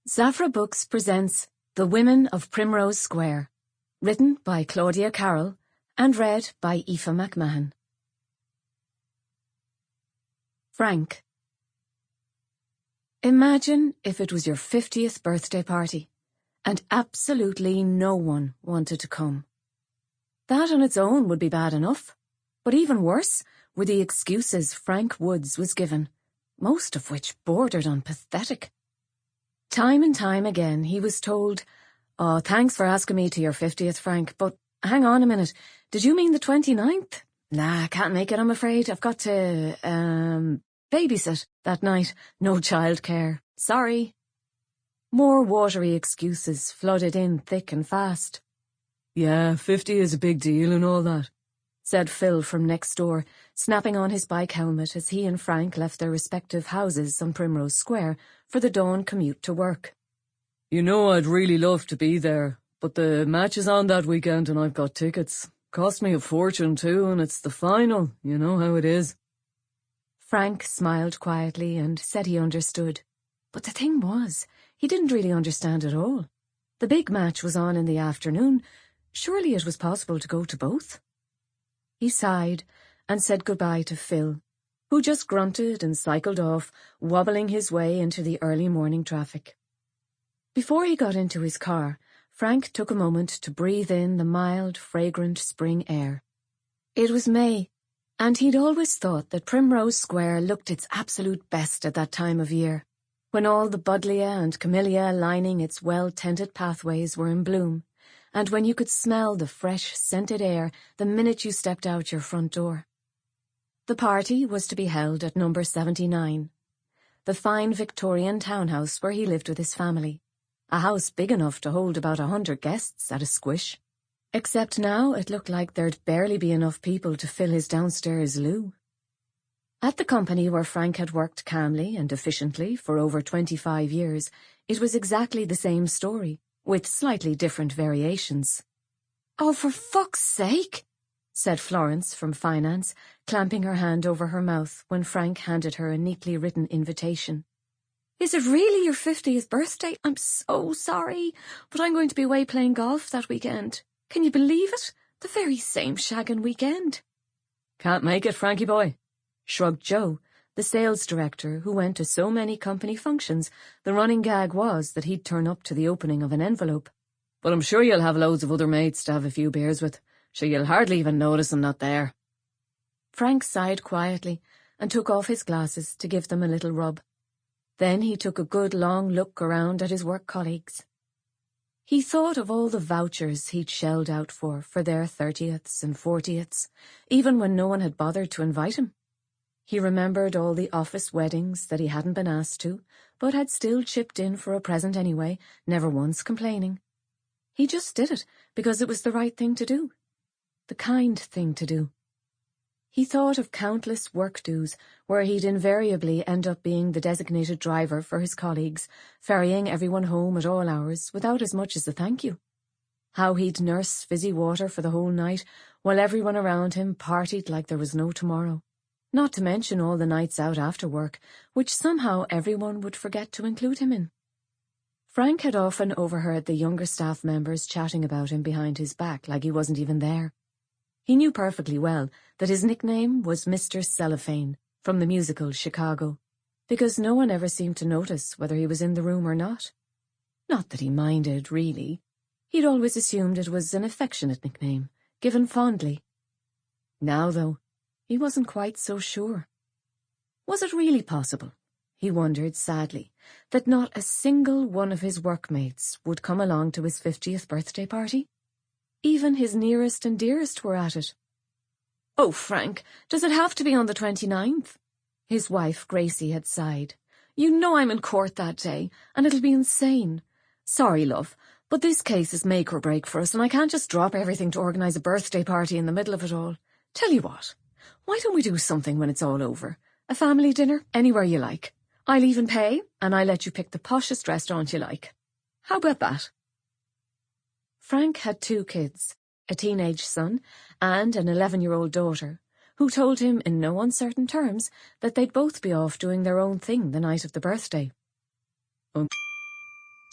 Zafra Books presents The Women of Primrose Square, written by Claudia Carroll and read by Aoife Mcmahon. Frank. Imagine if it was your 50th birthday party, and absolutely no one wanted to come. That on its own would be bad enough, but even worse were the excuses Frank Woods was given, most of which bordered on pathetic. Time and time again he was told, "Oh, thanks for asking me to your 50th, Frank, but hang on a minute, did you mean the 29th? Nah, I can't make it, I'm afraid. I've got to, babysit that night. No childcare. Sorry." More watery excuses flooded in thick and fast. "Yeah, 50 is a big deal and all that," said Phil from next door, snapping on his bike helmet as he and Frank left their respective houses on Primrose Square for the dawn commute to work. "You know I'd really love to be there, but the match is on that weekend and I've got tickets. Cost me a fortune too, and it's the final, you know how it is." Frank smiled quietly and said he understood. But the thing was, he didn't really understand at all. The big match was on in the afternoon. Surely it was possible to go to both. He sighed and said goodbye to Phil, who just grunted and cycled off, wobbling his way into the early morning traffic. Before he got into his car, Frank took a moment to breathe in the mild, fragrant spring air. It was May, and he'd always thought that Primrose Square looked its absolute best at that time of year, when all the buddleia and camellia lining its well-tended pathways were in bloom, and when you could smell the fresh, scented air the minute you stepped out your front door. The party was to be held at number 79, the fine Victorian townhouse where he lived with his family, a house big enough to hold about 100 guests at a squish, except now it looked like there'd barely be enough people to fill his downstairs loo. At the company where Frank had worked calmly and efficiently for over 25 years, it was exactly the same story, with slightly different variations. "Oh, for fuck's sake," said Florence from finance, clamping her hand over her mouth when Frank handed her a neatly written invitation. "Is it really your 50th birthday? I'm so sorry, but I'm going to be away playing golf that weekend. Can you believe it? The very same shaggin' weekend." "Can't make it, Frankie boy," shrugged Joe, the sales director who went to so many company functions. The running gag was that he'd turn up to the opening of an envelope. "But I'm sure you'll have loads of other mates to have a few beers with, so you'll hardly even notice I'm not there." Frank sighed quietly and took off his glasses to give them a little rub. Then he took a good long look around at his work colleagues. He thought of all the vouchers he'd shelled out for their 30ths and 40ths, even when no one had bothered to invite him. He remembered all the office weddings that he hadn't been asked to, but had still chipped in for a present anyway, never once complaining. He just did it because it was the right thing to do, the kind thing to do. He thought of countless work dues where he'd invariably end up being the designated driver for his colleagues, ferrying everyone home at all hours without as much as a thank you. How he'd nurse fizzy water for the whole night while everyone around him partied like there was no tomorrow. Not to mention all the nights out after work, which somehow everyone would forget to include him in. Frank had often overheard the younger staff members chatting about him behind his back like he wasn't even there. He knew perfectly well that his nickname was Mr Cellophane from the musical Chicago, because no one ever seemed to notice whether he was in the room or not. Not that he minded, really. He'd always assumed it was an affectionate nickname, given fondly. Now, though, he wasn't quite so sure. Was it really possible, he wondered sadly, that not a single one of his workmates would come along to his 50th birthday party? Even his nearest and dearest were at it. "Oh, Frank, does it have to be on the 29th? His wife, Gracie, had sighed. "You know I'm in court that day, and it'll be insane. Sorry, love, but this case is make or break for us, and I can't just drop everything to organise a birthday party in the middle of it all. Tell you what, why don't we do something when it's all over? A family dinner, anywhere you like. I'll even pay, and I'll let you pick the poshest restaurant you like. How about that?" Frank had 2 kids, a teenage son and an 11-year-old daughter, who told him in no uncertain terms that they'd both be off doing their own thing the night of the birthday.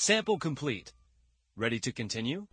Sample complete. Ready to continue?